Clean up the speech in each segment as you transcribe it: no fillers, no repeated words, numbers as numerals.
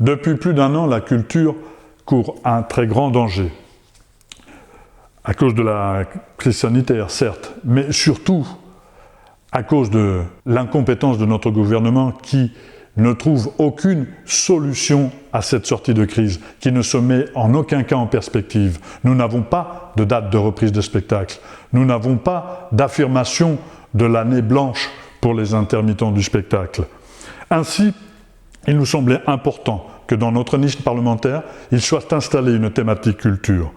Depuis plus d'un an, la culture court un très grand danger. À cause de la crise sanitaire, certes, mais surtout à cause de l'incompétence de notre gouvernement qui ne trouve aucune solution à cette sortie de crise, qui ne se met en aucun cas en perspective. Nous n'avons pas de date de reprise de spectacle. Nous n'avons pas d'affirmation de l'année blanche pour les intermittents du spectacle. Ainsi, il nous semblait important que dans notre niche parlementaire, il soit installé une thématique culture.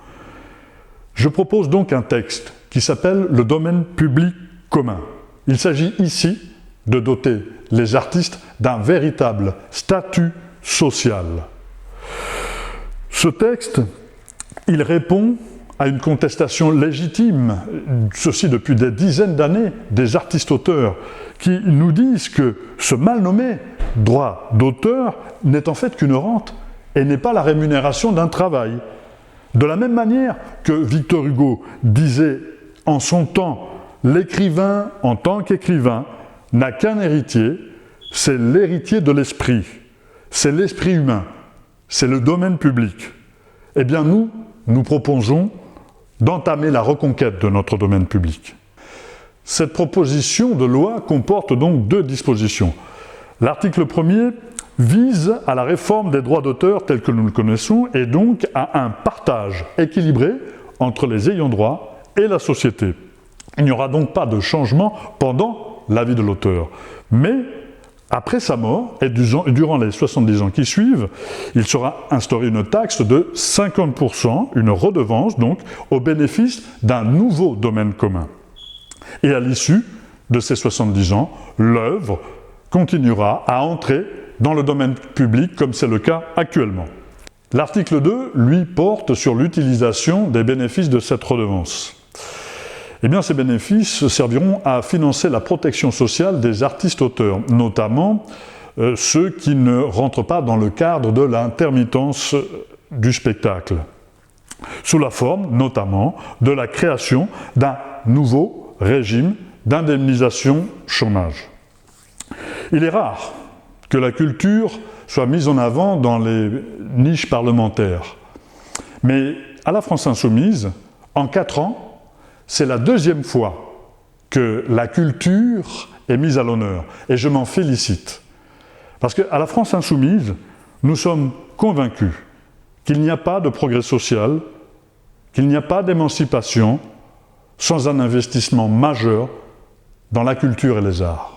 Je propose donc un texte qui s'appelle « Le domaine public commun ». Il s'agit ici de doter les artistes d'un véritable statut social. Ce texte, il répond à une contestation légitime, ceci depuis des dizaines d'années, des artistes-auteurs qui nous disent que ce mal nommé droit d'auteur n'est en fait qu'une rente et n'est pas la rémunération d'un travail. De la même manière que Victor Hugo disait en son temps « L'écrivain, en tant qu'écrivain, n'a qu'un héritier, c'est l'héritier de l'esprit, c'est l'esprit humain, c'est le domaine public. » Eh bien nous proposons d'entamer la reconquête de notre domaine public. Cette proposition de loi comporte donc deux dispositions. L'article 1er vise à la réforme des droits d'auteur tels que nous le connaissons et donc à un partage équilibré entre les ayants droit et la société. Il n'y aura donc pas de changement pendant la vie de l'auteur. Mais après sa mort et durant les 70 ans qui suivent, il sera instauré une taxe de 50%, une redevance donc, au bénéfice d'un nouveau domaine commun. Et à l'issue de ces 70 ans, l'œuvre continuera à entrer dans le domaine public comme c'est le cas actuellement. L'article 2, lui, porte sur l'utilisation des bénéfices de cette redevance. Eh bien, ces bénéfices serviront à financer la protection sociale des artistes-auteurs, notamment ceux qui ne rentrent pas dans le cadre de l'intermittence du spectacle, sous la forme, notamment, de la création d'un nouveau régime d'indemnisation chômage. Il est rare que la culture soit mise en avant dans les niches parlementaires. Mais à la France Insoumise, en 4 ans, c'est la deuxième fois que la culture est mise à l'honneur. Et je m'en félicite. Parce qu'à la France Insoumise, nous sommes convaincus qu'il n'y a pas de progrès social, qu'il n'y a pas d'émancipation sans un investissement majeur dans la culture et les arts.